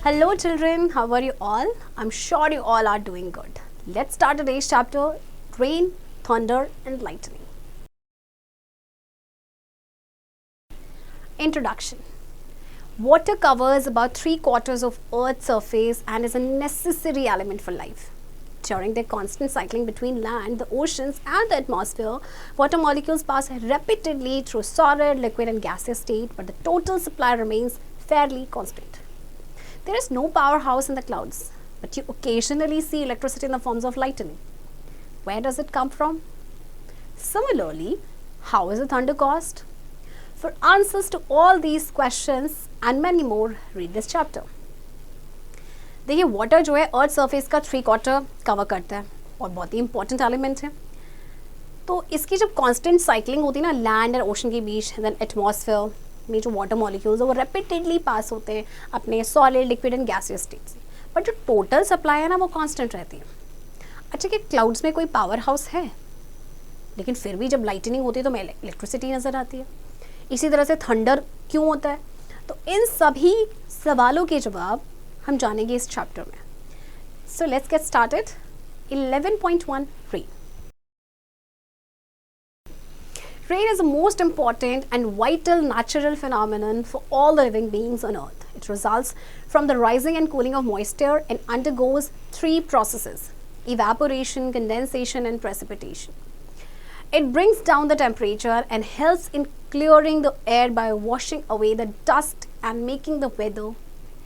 Hello children, how are you all? I'm sure you all are doing good. Let's start today's chapter, Rain, Thunder and Lightning. Introduction. Water covers about 3/4 of Earth's surface and is a necessary element for life. During their constant cycling between land, the oceans and the atmosphere, water molecules pass repeatedly through solid, liquid and gaseous state, but the total supply remains fairly constant. There is no powerhouse in the clouds, but you occasionally see electricity in the forms of lightning. Where does it come from? Similarly, how is the thunder caused? For answers to all these questions and many more, read this chapter. देखिए water जो है earth surface का 3/4 cover करता है और बहुत ही important element है. तो इसकी जब कांस्टेंट साइकिलिंग होती है ना लैंड एंड ओशन के बीच, देन एटमॉस्फेयर में जो वाटर मॉलिक्यूल्स है वो रेपिटेडली पास होते हैं अपने solid, liquid and gaseous state से, बट जो टोटल सप्लाई है ना वो कांस्टेंट रहती है. अच्छा कि क्लाउड्स में कोई पावर हाउस है, लेकिन फिर भी जब लाइटनिंग होती है तो हमें इलेक्ट्रिसिटी नज़र आती है. इसी तरह से थंडर क्यों होता है? तो इन सभी सवालों के जवाब हम जानेंगे इस चैप्टर में. So let's get started. 11.1 rain. Rain is the most important and vital natural phenomenon for all the living beings on earth. It results from the rising and cooling of moisture and undergoes 3 processes: evaporation, condensation and precipitation. It brings down the temperature and helps in clearing the air by washing away the dust and making the weather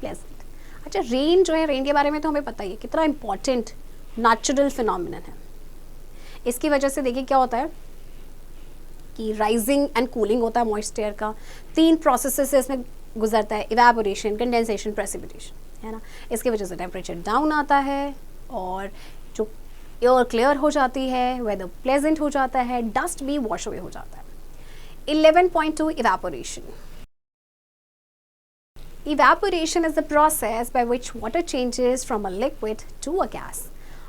pleasant. अच्छा, rain जो है, rain के बारे में तो हमें पता ही है कितना इम्पॉर्टेंट नेचुरल फिनोमिनन है. इसकी वजह से देखिए क्या होता है कि राइजिंग एंड कूलिंग होता है मॉइस्चर का. 3 प्रोसेसेस से इसमें गुजरता है: इवेपोरेशन, कंडेंसेशन, प्रेसिपिटेशन, है ना. इसकी वजह से टेम्परेचर डाउन आता है और जो एयर क्लियर हो जाती है, वेदर प्लेजेंट हो जाता है, डस्ट भी वॉश अवे हो जाता है. 11.2 evaporation. Evaporation is the process by which water changes from a liquid to a gas.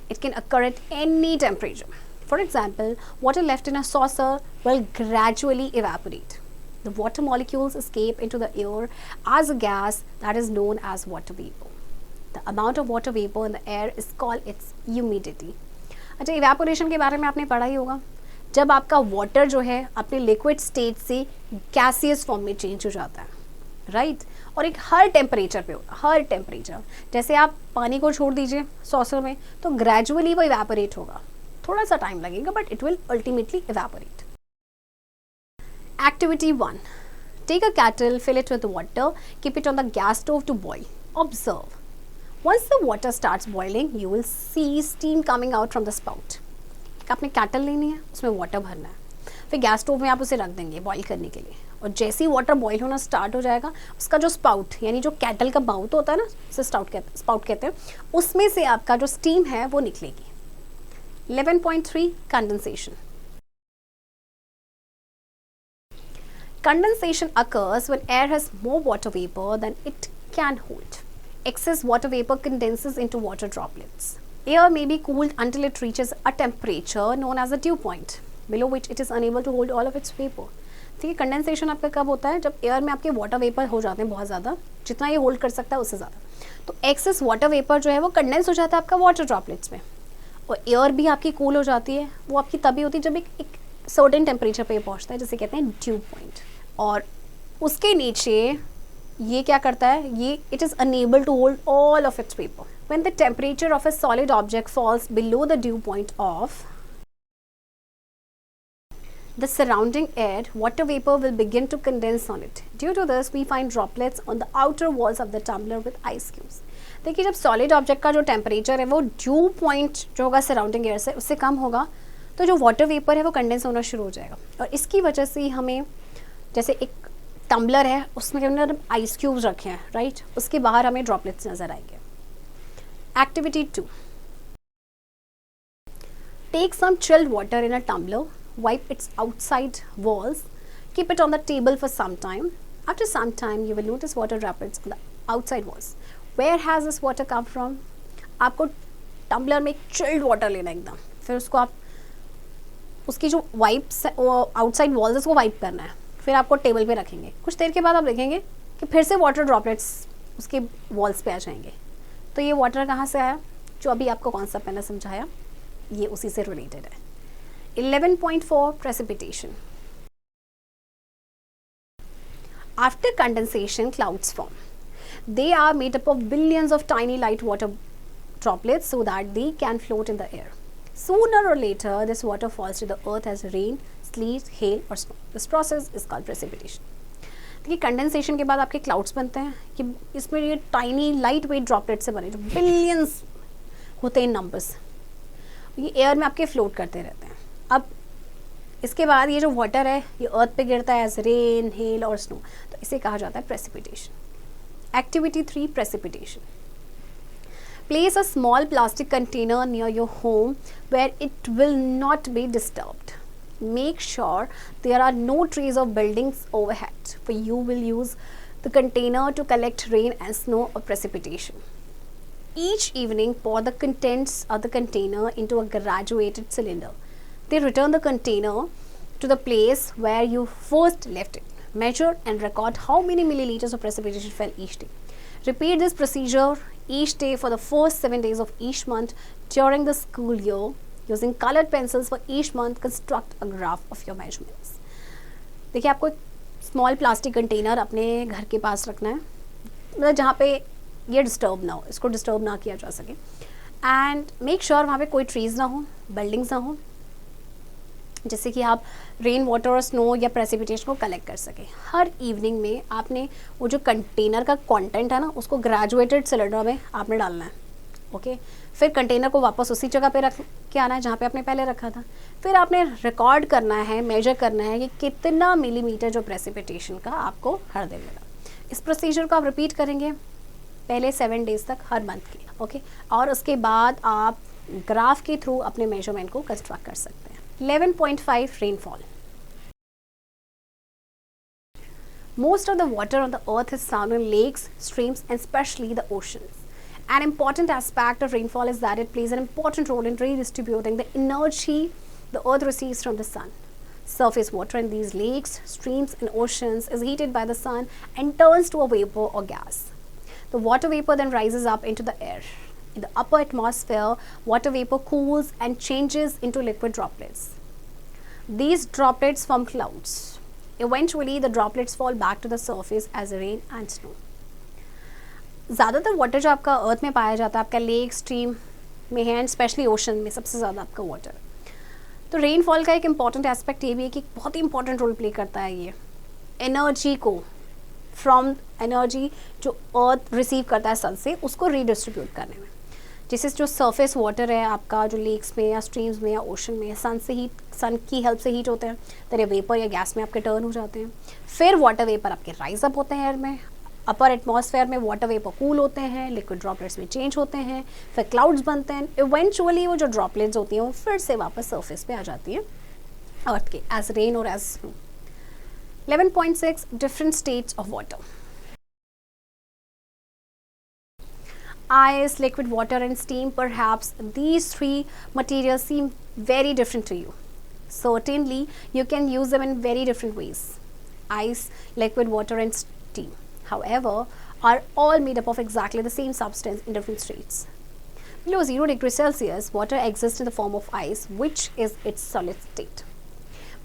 It can occur at any temperature. For example, water left in a saucer will gradually evaporate. The water molecules escape into the air as a gas that is known as water vapor. The amount of water vapor in the air is called its humidity. अच्छा, evaporation के बारे में आपने पढ़ा ही होगा. जब आपका water जो है अपने लिक्विड स्टेट से गैसियस फॉर्म में चेंज हो जाता है, राइट. और एक हर टेम्परेचर पे होगा, हर टेम्परेचर. जैसे आप पानी को छोड़ दीजिए सॉसर में तो ग्रेजुअली वो इवेपोरेट होगा. थोड़ा सा टाइम लगेगा but it will ultimately evaporate. Activity 1. Take a kettle, fill it with water, keep it on the gas stove to boil. Observe. Once the water starts boiling, you will see steam coming out from the spout. आपने cattle लेनी है, उसमें water भरना है, फिर gas stove में आप उसे रख देंगे बॉईल करने के लिए. और जैसे ही वाटर बॉईल होना स्टार्ट हो जाएगा, उसका जो स्पाउट यानी जो कैटल का माउथ होता है ना, उसे स्पाउट कहते हैं, उसमें से आपका जो स्टीम है वो निकलेगी. 11.3 Condensation. Condensation occurs when air has more water vapor than it can hold. Excess water vapor condenses into water droplets. Air may be cooled until it reaches a temperature known as the dew point, below which it is unable to hold all of its vapor. ठीक है, condensation आपका कब होता है? जब air में आपके water vapour हो जाते हैं बहुत ज़्यादा, जितना ये होल्ड कर सकता है उससे ज़्यादा. तो एक्सेस वाटर वेपर जो है वो कंडेंस हो जाता है आपका वाटर ड्रॉपलेट्स में, और एयर भी आपकी कूल हो जाती है. वो आपकी तभी होती है जब एक सर्टेन टेम्परेचर पे पहुंचता है, जिसे कहते हैं ड्यू पॉइंट. और उसके नीचे ये क्या करता है, ये it is unable to hold all of its vapour. When the temperature of a solid object falls below the dew point of the surrounding air, water vapor will begin to condense on it. Due to this, we find droplets on the outer walls of the tumbler with ice cubes. देखिए, जब solid object का जो temperature है वो due point जो होगा surrounding air से उससे कम होगा, तो जो वाटर वेपर है वो कंडेंस होना शुरू हो जाएगा. और इसकी वजह से हमें, जैसे एक टम्बलर है उसमें अंदर आइस क्यूब्स रखे हैं, राइट, उसके बाहर हमें ड्रॉपलेट्स नजर आएंगे. Activity 2. Take some chilled water in a tumbler. Wipe its outside walls. Keep it on the table for some time. After some time, you will notice water droplets on the outside walls. Where has this water come from? आपको tumbler में एक chilled water लेना एकदम, फिर उसको आप उसकी जो वाइप्स आउटसाइड वॉल्स है उसको वाइप करना है, फिर आपको टेबल पे रखेंगे. कुछ देर के बाद आप देखेंगे कि फिर से वाटर ड्रॉपलेट्स उसके वॉल्स पे आ जाएंगे। तो ये वाटर कहाँ से आया, जो अभी आपको कॉन्सेप्ट मैंने समझाया ये उसी से रिलेटेड है। 11.4 precipitation. After condensation, clouds form. They are made up of billions of tiny light water droplets so that they can float in the air. Sooner or later, this water falls to the earth as rain, sleet, hail or snow. This process is called precipitation. देखिए condensation के बाद आपके clouds बनते हैं कि इसमें ये tiny light weight droplet से बने जो बिलियंस होते हैं नंबर्स, ये एयर में आपके फ्लोट करते रहते हैं। अब इसके बाद ये जो वाटर है ये अर्थ पे गिरता है एज रेन, हेल और स्नो, तो इसे कहा जाता है precipitation. Activity 3 precipitation. Place a small plastic container near your home where it will not be disturbed. Make sure there are no trees or buildings overhead, for you will use the container to collect rain and snow or precipitation. Each evening, pour the contents of the container into a graduated cylinder. Then return the container to the place where you first left it. Measure and record how many milliliters of precipitation fell each day. Repeat this procedure each day for the first 7 days of each month during the school year. Using colored pencils for each month, construct a graph of your measurements. देखिए आपको एक small plastic container अपने घर के पास रखना है, मतलब जहाँ पे ये डिस्टर्ब ना हो, इसको डिस्टर्ब ना किया जा सके। एंड मेक श्योर वहाँ पे कोई ट्रीज़ ना हो, बिल्डिंग्स ना हो, जिससे कि आप रेन वाटर और स्नो या प्रेसिपिटेशन को कलेक्ट कर सके। हर इवनिंग में आपने वो जो कंटेनर का कंटेंट है ना उसको ग्रेजुएटेड सिलेंडर में आपने डालना है। ओके फिर कंटेनर को वापस उसी जगह पे रख के आना है जहाँ पे आपने पहले रखा था। फिर आपने रिकॉर्ड करना है, मेजर करना है कि कितना मिलीमीटर जो प्रेसिपिटेशन का आपको हर दिन मिला। इस प्रोसीजर को आप रिपीट करेंगे पहले 7 डेज तक हर मंथ के। ओके और उसके बाद आप ग्राफ के थ्रू अपने मेजरमेंट को कंस्ट्रक्ट कर सकते हैं। 11.5 rainfall. Most of the water on the earth is found in lakes, streams and especially the oceans. An important aspect of rainfall is that it plays an important role in redistributing the energy the earth receives from the sun. Surface water in these lakes, streams and oceans is heated by the sun and turns to a vapor or gas. The water vapor then rises up into the air. In the upper atmosphere, water vapor cools and changes into liquid droplets. These droplets form clouds. Eventually, the droplets fall back to the surface as rain and snow. ज़्यादातर water जो आपका अर्थ में पाया जाता है आपका lake, stream में है एंड स्पेशली ओशन में सबसे ज़्यादा आपका वाटर। तो रेनफॉल का एक इम्पॉर्टेंट एस्पेक्ट ये भी है कि बहुत ही इंपॉर्टेंट रोल प्ले करता है ये एनर्जी को फ्रॉम एनर्जी जो अर्थ रिसीव करता है सन से उसको रीडिस्ट्रीब्यूट करने में। जैसे जो सरफेस वाटर है आपका जो लेक्स में या स्ट्रीम्स में या ओशन में सन की हेल्प से हीट होते हैं तो ये वेपर या गैस में आपके टर्न हो जाते हैं। फिर वाटर वेपर आपके राइज अप होते हैं एयर में, अपर एटमॉस्फेयर में वाटर वेपर कूल होते हैं, लिक्विड ड्रॉपलेट्स में चेंज होते हैं, फिर क्लाउड्स बनते हैं। इवेंचुअली वो जो ड्रॉपलेट्स होती हैं वो फिर से वापस सरफेस पे आ जाती है अर्थ के एज रेन और as snow. 11.6 different states of water. Ice, liquid water and steam, perhaps these three materials seem very different to you. Certainly, you can use them in very different ways. Ice, liquid water and steam, however, are all made up of exactly the same substance in different states. Below 0 degrees Celsius, water exists in the form of ice, which is its solid state.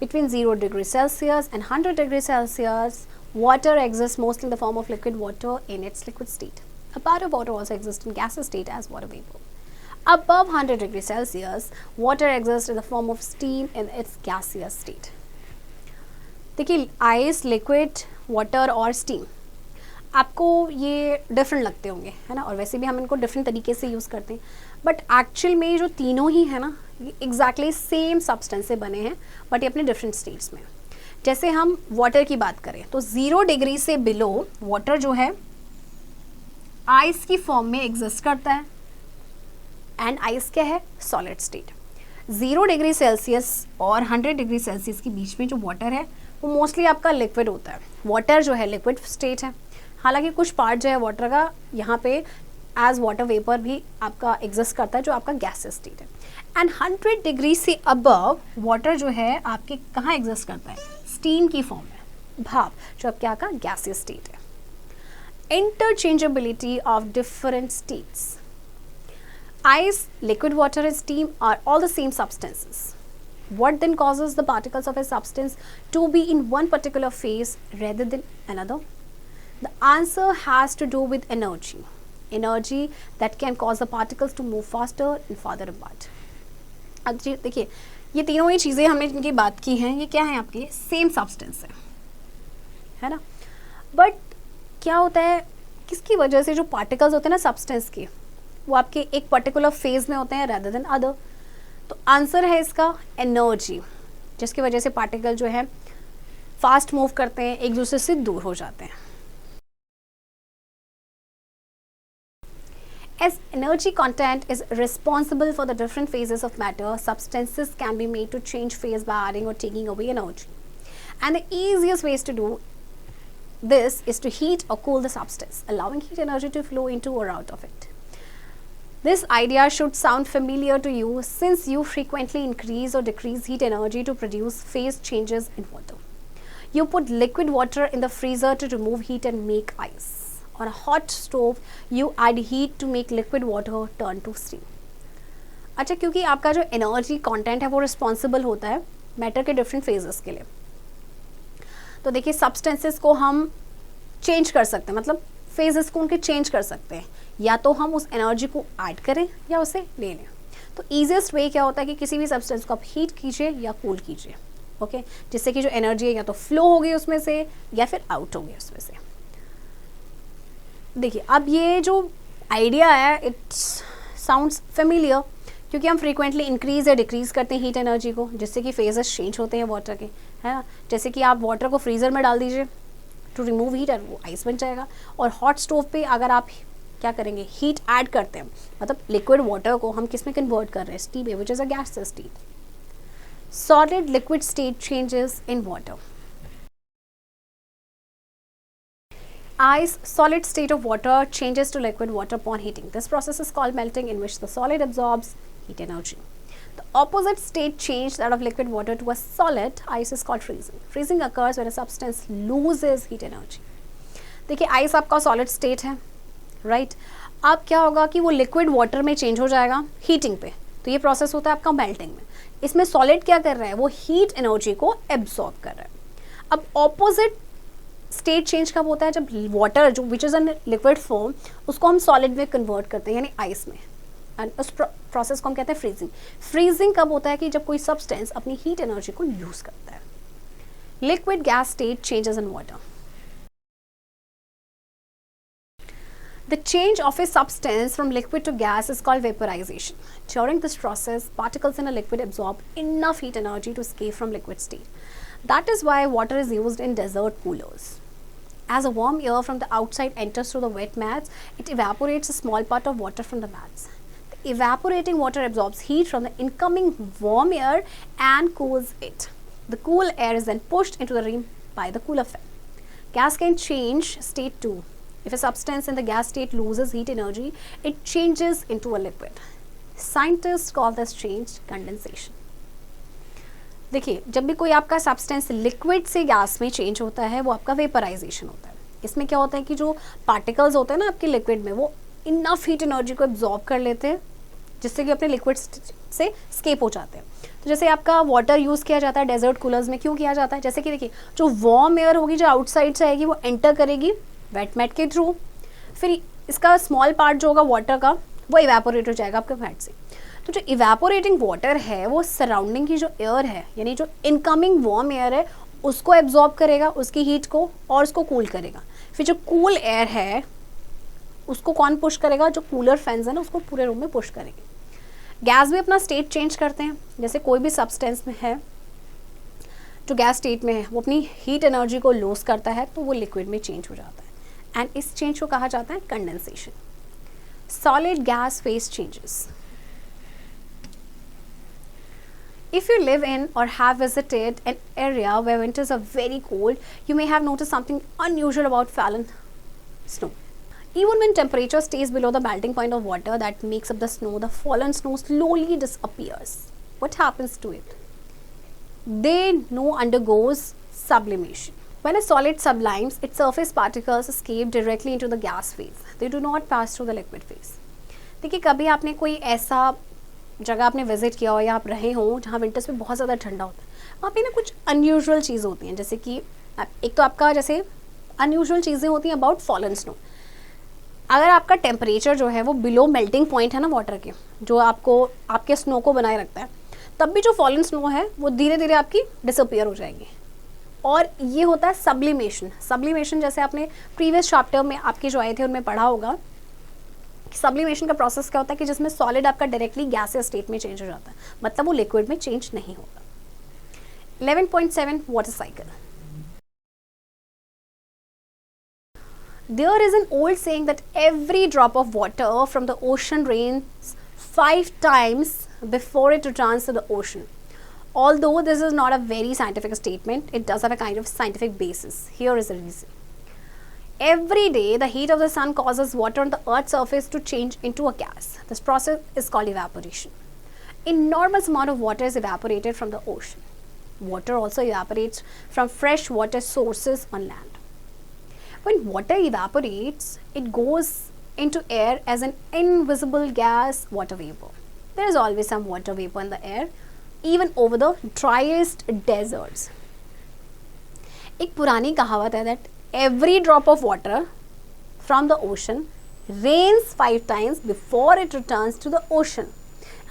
Between 0 degrees Celsius and 100 degrees Celsius, water exists mostly in the form of liquid water in its liquid state. A part of water also exists in gaseous state as water vapor. Above 100 degrees Celsius, water exists in the form of steam in its gaseous state. देखिए ice, liquid water और steam आपको ये different लगते होंगे है ना, और वैसे भी हम इनको डिफरेंट तरीके से यूज़ करते हैं, बट एक्चुअल में जो तीनों ही है ना ये एग्जैक्टली सेम सब्सटेंस से बने हैं बट ये अपने डिफरेंट स्टेट्स में। जैसे हम वाटर की बात करें तो 0 डिग्री से बिलो वाटर जो है आइस की फॉर्म में एग्जिस्ट करता है एंड आइस क्या है सॉलिड स्टेट। 0 डिग्री सेल्सियस और 100 डिग्री सेल्सियस के बीच में जो वाटर है वो मोस्टली आपका लिक्विड होता है। वाटर जो है लिक्विड स्टेट है, हालांकि कुछ पार्ट जो है वाटर का यहाँ पे एज वाटर वेपर भी आपका एग्जिस्ट करता है जो आपका गैसेस स्टेट है। एंड 100 डिग्री से अबव वाटर जो है आपके कहाँ एग्जिस्ट करता है स्टीम की फॉर्म में, भाप जो आपके यहाँ का गैसेस स्टेट है। Interchangeability of different states. Ice, liquid water, and steam are all the same substances. What then causes the particles of a substance to be in one particular phase rather than another? The answer has to do with energy. Energy that can cause the particles to move faster and farther apart. अब देखिए, ये तीनों ही चीज़ें हमने जिनकी बात की हैं, ये क्या है आपके लिए? सेम सब्सटेंस है ना? बट क्या होता है, किसकी वजह से जो पार्टिकल्स होते हैं ना सब्सटेंस के, वो आपके एक पर्टिकुलर फेज में होते हैं रेदर देन अदर. तो आंसर है इसका एनर्जी, जिसकी वजह से पार्टिकल जो है फास्ट मूव करते हैं, एक दूसरे से दूर हो जाते हैं. As energy content is responsible for the different phases of matter, substances can be made to change phase by adding or taking away energy. And the easiest ways to do this is to heat or cool the substance, allowing heat energy to flow into or out of it. This idea should sound familiar to you since you frequently increase or decrease heat energy to produce phase changes in water. You put liquid water in the freezer to remove heat and make ice. On a hot stove, you add heat to make liquid water turn to steam. अच्छा, क्योंकि आपका जो energy content है वो responsible होता है matter के different phases के लिए. तो देखिए, सब्सटेंसेस को हम चेंज कर सकते हैं, मतलब फेजेस को उनके चेंज कर सकते हैं. या तो हम उस एनर्जी को ऐड करें या उसे ले लें. तो ईजिएस्ट वे क्या होता है कि किसी भी सब्सटेंस को आप हीट कीजिए या कूल कीजिए, ओके, जिससे कि जो एनर्जी है या तो फ्लो होगी उसमें से या फिर आउट होगी उसमें से. देखिए, अब ये जो आइडिया है इट्स साउंड्स फेमिलियर, क्योंकि हम फ्रीक्वेंटली इंक्रीज या डिक्रीज करते हैं हीट एनर्जी को, जिससे कि फेजेस चेंज होते हैं वाटर के, है ना. जैसे कि आप वाटर को फ्रीज़र में डाल दीजिए टू रिमूव हीट, और वो आइस बन जाएगा. और हॉट स्टोव पे अगर आप क्या करेंगे, हीट ऐड करते हैं, मतलब लिक्विड वाटर को हम किस में कन्वर्ट कर रहे हैं, स्टीम में, which is a gas state. Solid liquid state changes in water. Ice, solid state of water, changes to liquid water upon heating. This process is called melting, in which the solid absorbs heat energy. The opposite state change, that of liquid water to a solid ice, is called freezing. Freezing occurs when a substance loses heat energy. देखिए, ice आपका solid state है, right? अब क्या होगा कि वो liquid water में change हो जाएगा heating पे. तो ये process होता है आपका melting में. इसमें solid क्या कर रहा है, वो heat energy को absorb कर रहा है. अब opposite स्टेट चेंज कब होता है, जब वाटर जो which is a liquid form उसको हम सॉलिड में कन्वर्ट करते हैं, यानी आइस में. एंड उस प्रोसेस को हम कहते हैं फ्रीजिंग. फ्रीजिंग कब होता है कि जब कोई सब्सटेंस अपनी हीट एनर्जी को यूज करता है. Liquid gas state changes in water. The change of a substance from liquid to gas is called vaporization. During this process, particles in a liquid absorb enough heat energy to escape from liquid state. That is why water is used in desert coolers. As a warm air from the outside enters through the wet mats, it evaporates a small part of water from the mats. The evaporating water absorbs heat from the incoming warm air and cools it. The cool air is then pushed into the room by the cooler fan. Gas can change state too. If a substance in the gas state loses heat energy, it changes into a liquid. Scientists call this change condensation. देखिए, जब भी कोई आपका substance liquid से gas में change होता है वो आपका वेपराइजेशन होता है. इसमें क्या होता है कि जो पार्टिकल्स होते हैं ना आपके लिक्विड में, वो इनफ हीट एनर्जी को एब्जॉर्ब कर लेते हैं, जिससे कि अपने लिक्विड से स्केप हो जाते हैं. तो जैसे आपका वाटर यूज़ किया जाता है डेजर्ट कूलर्स में, क्यों किया जाता है, जैसे कि देखिए, जो वार्म एयर होगी जो आउटसाइड से आएगी वो एंटर करेगी वेट मैट के थ्रू, फिर इसका स्मॉल पार्ट जो होगा वाटर का वो इवेपोरेट हो जाएगा आपके फैट से. तो जो इवेपोरेटिंग वाटर है वो सराउंडिंग की जो एयर है, यानी जो इनकमिंग वार्म एयर है, उसको एब्जॉर्ब करेगा, उसकी हीट को, और उसको कूल करेगा. फिर जो कूल एयर है उसको कौन पुश करेगा, जो कूलर फैंस है ना उसको पूरे रूम में पुश करेंगे. गैस भी अपना स्टेट चेंज करते हैं. जैसे कोई भी सब्सटेंस में है जो गैस स्टेट में है, वो अपनी हीट एनर्जी को लॉस करता है तो वो लिक्विड में चेंज हो जाता है. एंड इस चेंज को कहा जाता है condensation. Solid gas phase changes. If you live in or have visited an area where winters are very cold, you may have noticed something unusual about fallen snow. Even when temperature stays below the melting point of water that makes up the snow, the fallen snow slowly disappears. What happens to it? They now undergoes sublimation. When a solid sublimes, its surface particles escape directly into the gas phase. They do not pass through the liquid phase. देखिए कभी आपने कोई ऐसा जगह आपने visit किया हो या आप रहे हो जहाँ विंटर्स में बहुत ज़्यादा ठंडा होता है, वहाँ पे ना कुछ अनयूजुअल चीज़ होती हैं, जैसे कि एक तो आपका जैसे अनयूजुअल चीज़ें होती हैं अबाउट फॉलन स्नो. अगर आपका टेम्परेचर जो है वो बिलो मेल्टिंग पॉइंट है ना वाटर के, जो आपको आपके स्नो को बनाए रखता है, तब भी जो फॉलन स्नो है वो धीरे धीरे आपकी डिसअपियर हो जाएगी. और ये होता है सब्लिमेशन. सब्लिमेशन जैसे आपने प्रीवियस चैप्टर में आपके जो आए थे उनमें पढ़ा होगा. सब्लिमेशन का प्रोसेस क्या होता है कि जिसमें सॉलिड आपका डायरेक्टली गैसियस स्टेट में चेंज हो जाता है, मतलब वो लिक्विड में चेंज नहीं होगा. 11.7 water cycle. There is an old saying that every drop of water from the ocean rains 5 times before it returns to the ocean. Although this is not a very scientific statement, it does have a kind of scientific basis. Here is the reason. Every day, the heat of the sun causes water on the Earth's surface to change into a gas. This process is called evaporation. Enormous amount of water is evaporated from the ocean. Water also evaporates from fresh water sources on land. When water evaporates, it goes into air as an invisible gas, water vapor. There is always some water vapor in the air, even over the driest deserts. एक पुरानी कहावत है that every drop of water from the ocean rains 5 times before it returns to the ocean.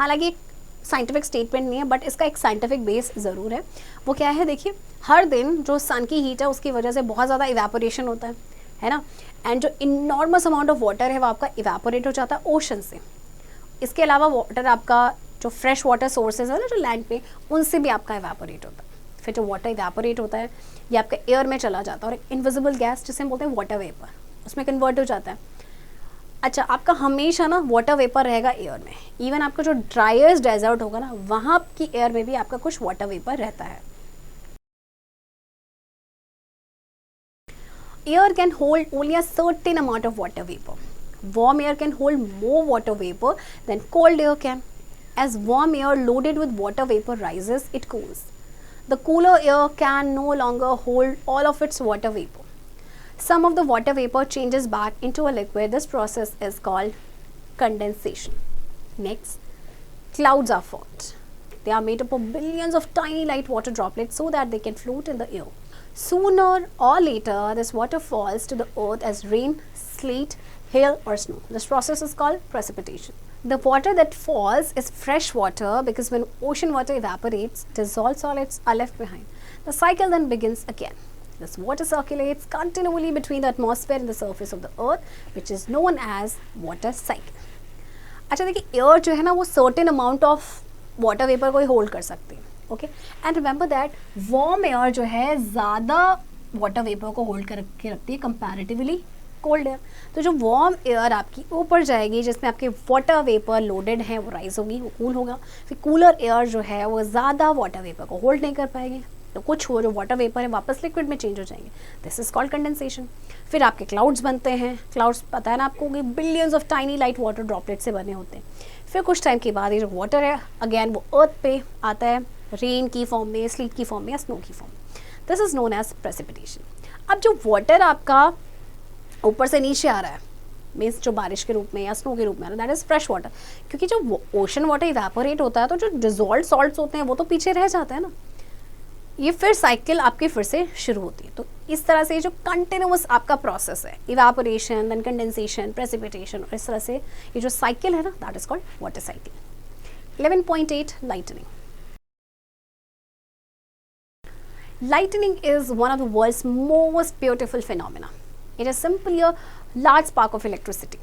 हालांकि एक scientific statement नहीं है, but इसका एक साइंटिफिक बेस ज़रूर है. वो क्या है, देखिए हर दिन जो सन की हीट है उसकी वजह से बहुत ज़्यादा इवेपोरेशन होता है ना. एंड जो इनॉर्मस अमाउंट ऑफ वाटर है वो आपका इवेपोरेट हो जाता है ओशन से. इसके अलावा वाटर आपका जो फ्रेश वाटर सोर्सेज है ना जो लैंड पे, उनसे भी आपका इवेपोरेट होता है. फिर जो वाटर इवेपोरेट होता है ये आपका एयर में चला जाता है और एक इनविजिबल गैस जिसे हम बोलते हैं वाटर वेपर, उसमें कन्वर्ट हो जाता है. अच्छा, आपका हमेशा ना वाटर वेपर रहेगा एयर में. इवन आपका जो ड्राइएस्ट डेजर्ट होगा ना, वहाँ की एयर में भी आपका कुछ वाटर वेपर रहता है. Air can hold only a certain amount of water vapor. Warm air can hold more water vapor than cold air can. As warm air loaded with water vapor rises, it cools. The cooler air can no longer hold all of its water vapor. Some of the water vapor changes back into a liquid. This process is called condensation. Next, clouds are formed. They are made up of billions of tiny light water droplets so that they can float in the air. Sooner or later, this water falls to the earth as rain, sleet, hail or snow. This process is called precipitation. The water that falls is fresh water because when ocean water evaporates, dissolved solids are left behind. The cycle then begins again. This water circulates continually between the atmosphere and the surface of the earth, which is known as water cycle. अच्छा देखिए, air जो है ना वो certain amount of water vapour को ही hold कर सकते हैं. Okay, and remember that warm air जो है ज़्यादा वाटर वेपर को होल्ड करके रखती है कंपैरेटिवली कोल्ड एयर. तो जो वार्म एयर आपकी ऊपर जाएगी जिसमें आपके वाटर वेपर लोडेड हैं वो राइज होगी, वो कूल होगा. फिर कूलर एयर जो है वो ज़्यादा वाटर वेपर को होल्ड नहीं कर पाएगी, तो कुछ वो जो वाटर वेपर है वापस लिक्विड में चेंज हो जाएंगे. This is called condensation. फिर आपके क्लाउड्स बनते हैं. क्लाउड्स पता है ना आपको कि billions of tiny light water droplet से बने होते हैं. फिर कुछ टाइम के बाद ये जो वाटर है अगेन वो अर्थ पे आता है रेन की फॉर्म में, स्लीट की फॉर्म में या स्नो की फॉर्म में. This is known as precipitation. अब जो वाटर आपका ऊपर से नीचे आ रहा है, मीन्स जो बारिश के रूप में या स्नो के रूप में आ रहा है, दैट इज फ्रेश वाटर. क्योंकि जो ओशन वाटर इवेपोरेट होता है तो जो डिजॉल्व सॉल्ट्स होते हैं वो तो पीछे रह जाते हैं ना. ये फिर साइकिल आपकी फिर से शुरू होती है. तो इस तरह से जो कंटिन्यूअस आपका प्रोसेस है, इवेपोरेशन देन कंडेंसेशन प्रेसिपिटेशन, और इस तरह से ये जो साइकिल है ना, that is called water cycle. 11.8 lightning. Lightning is one of the world's most beautiful phenomena. It is simply a large spark of electricity,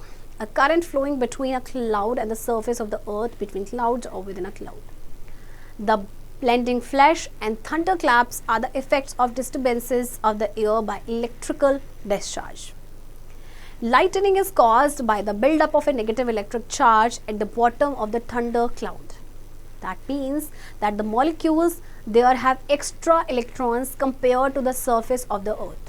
a current flowing between a cloud and the surface of the earth, between clouds or within a cloud. The blending flash and thunderclaps are the effects of disturbances of the air by electrical discharge. Lightning is caused by the buildup of a negative electric charge at the bottom of the thunder cloud. That means that the molecules there have extra electrons compared to the surface of the earth.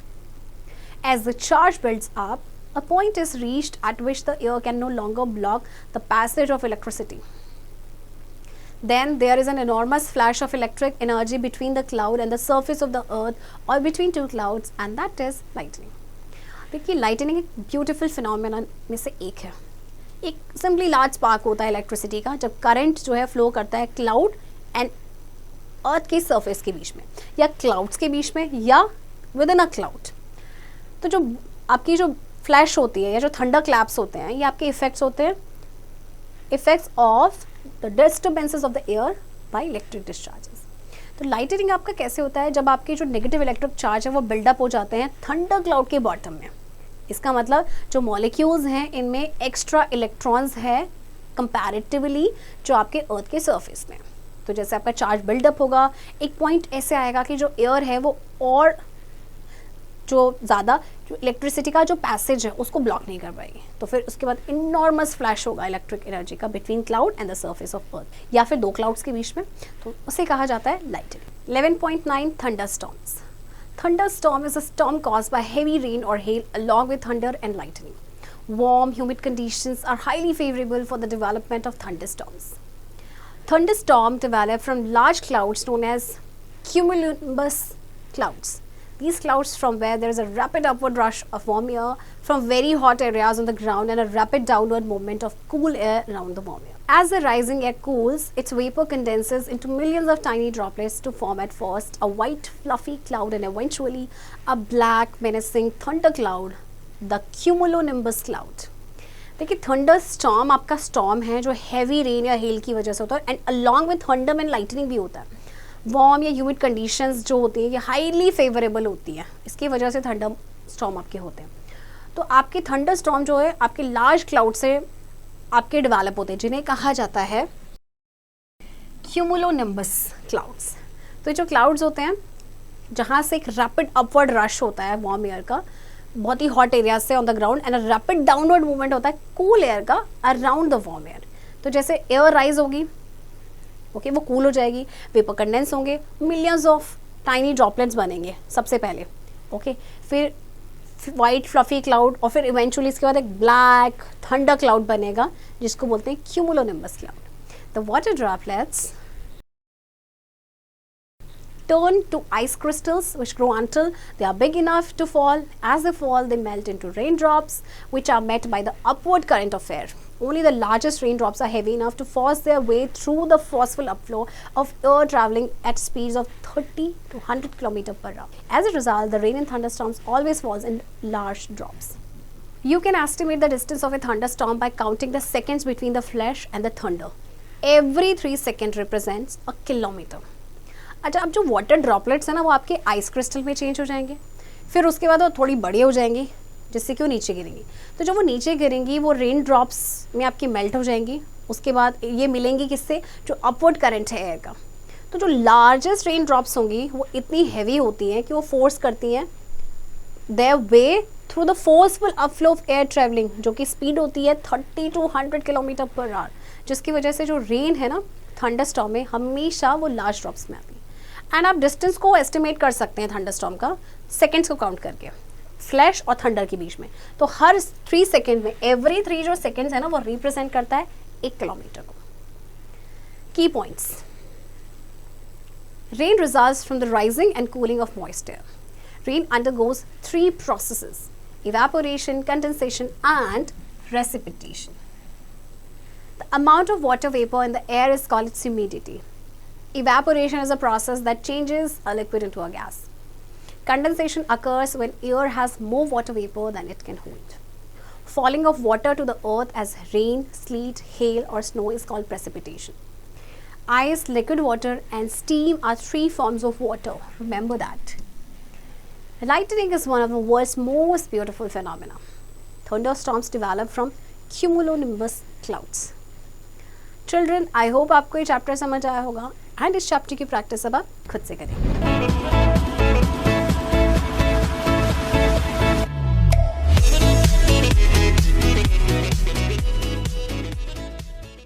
As the charge builds up, a point is reached at which the air can no longer block the passage of electricity. then there is an enormous flash of electric energy between the cloud and the surface of the earth or between two clouds, and that is lightning. देखिए lightning एक beautiful phenomenon में से एक है. एक simply large spark होता है electricity का जब करंट जो है फ्लो करता है क्लाउड एंड अर्थ के सरफेस के बीच में या क्लाउड्स के बीच में या विद इन अ क्लाउड. तो जो आपकी जो फ्लैश होती है या जो थंडर क्लैप्स होते हैं ये आपके इफेक्ट्स होते हैं, effects of the disturbances of the air by electric discharges. तो लाइटनिंग आपका कैसे होता है जब आपके जो नेगेटिव इलेक्ट्रिक चार्ज है वो बिल्डअप हो जाते हैं थंडर क्लाउड के बॉटम में. इसका मतलब जो मॉलिक्यूल्स हैं इनमें एक्स्ट्रा इलेक्ट्रॉन्स है कंपैरेटिवली जो आपके अर्थ के सरफेस में. तो जैसे आपका चार्ज बिल्डअप होगा एक पॉइंट ऐसे आएगा कि जो एयर है वो और जो ज़्यादा जो इलेक्ट्रिसिटी का जो पैसेज है उसको ब्लॉक नहीं कर पाएगी. तो फिर उसके बाद इनॉर्मस फ्लैश होगा इलेक्ट्रिक एनर्जी का between cloud and the surface of earth या फिर दो क्लाउड्स के बीच में. तो उसे कहा जाता है lightning. 11.9 thunderstorms. Thunderstorm is a storm caused by heavy rain or hail along with thunder and lightning. Warm, humid conditions are highly favorable for the development of thunderstorms. Thunderstorms develop from large clouds known as cumulonimbus clouds. These clouds from where there is a rapid upward rush of warm air from very hot areas on the ground and a rapid downward movement of cool air around the warm air. As the rising air cools, its vapor condenses into millions of tiny droplets to form at first a white fluffy cloud and eventually a black menacing thunder cloud, the cumulonimbus cloud. देखिए thunder storm आपका storm है जो heavy rain या hello की वजह से होता है and along with thunder and lightning भी होता है. वार्म या ह्यूमिड कंडीशंस जो होती हैं ये हाईली फेवरेबल होती है, इसकी वजह से थंडर स्टॉर्म आपके होते हैं. तो आपके थंडर स्टॉर्म जो है आपके लार्ज क्लाउड से आपके डेवलप होते हैं जिन्हें कहा जाता है क्यूमुलोनिम्बस क्लाउड्स. तो जो क्लाउड्स होते हैं जहाँ से एक रैपिड अपवर्ड रश होता है वार्म एयर का बहुत ही हॉट एरिया से on the ground and rapid downward movement होता है कूल एयर का अराउंड द वार्म एयर. तो जैसे एयर राइज होगी ओके वो कूल हो जाएगी, वेपर कंडेंस होंगे, मिलियंस ऑफ टाइनी ड्रॉपलेट्स बनेंगे सबसे पहले ओके, फिर वाइट फ्लफी क्लाउड और फिर इवेंचुअली इसके बाद एक ब्लैक थंडर क्लाउड बनेगा जिसको बोलते हैं cumulonimbus cloud. The water droplets turn to ice crystals which grow until they are big enough to fall. As they fall, they melt into raindrops which are met by the upward current of air. Only the largest raindrops are heavy enough to force their way through the forceful upflow of air traveling at speeds of 30 to 100 km per hour. As a result, the rain in thunderstorms always falls in large drops. You can estimate the distance of a thunderstorm by counting the seconds between the flash and the thunder. Every 3 seconds represents a kilometer. अच्छा अब जो water droplets है ना वो आपके ice crystal में change हो जाएंगे, फिर उसके बाद वो थोड़ी बड़ी हो जाएंगी जिससे कि वो नीचे गिरेंगी. तो जब वो नीचे गिरेंगी वो रेन ड्रॉप्स में आपकी मेल्ट हो जाएंगी. उसके बाद ये मिलेंगी किससे, जो अपवर्ड करंट है एयर का. तो जो लार्जेस्ट रेन ड्रॉप्स होंगी वो इतनी हैवी होती हैं कि वो फोर्स करती हैं their way through the forceful upflow of air travelling जो कि स्पीड होती है 30 to 100 किलोमीटर पर आवर, जिसकी वजह से जो रेन है ना थंडरस्टॉर्म में हमेशा वो लार्ज ड्रॉप्स में आती है. एंड आप डिस्टेंस को एस्टिमेट कर सकते हैं थंडरस्टॉर्म का सेकेंड्स को काउंट करके फ्लैश और थंडर के बीच में. तो हर 3 सेकेंड में एवरी 3 जो सेकेंड्स है ना वो रिप्रेजेंट करता है 1 किलोमीटर को. की points. Rain results from the rising and cooling of moist air. Rain undergoes 3 processes: evaporation, condensation and precipitation. The amount of water vapor in the air is called its humidity. Evaporation is a process that changes a liquid into a gas. Condensation occurs when air has more water vapor than it can hold. Falling of water to the earth as rain, sleet, hail or snow is called precipitation. Ice, liquid water and steam are 3 forms of water. Remember that. Lightning is one of the world's most beautiful phenomena. Thunderstorms develop from cumulonimbus clouds. Children I hope आपको ये chapter समझ आया होगा and इस chapter की practice अब आप खुद से करें.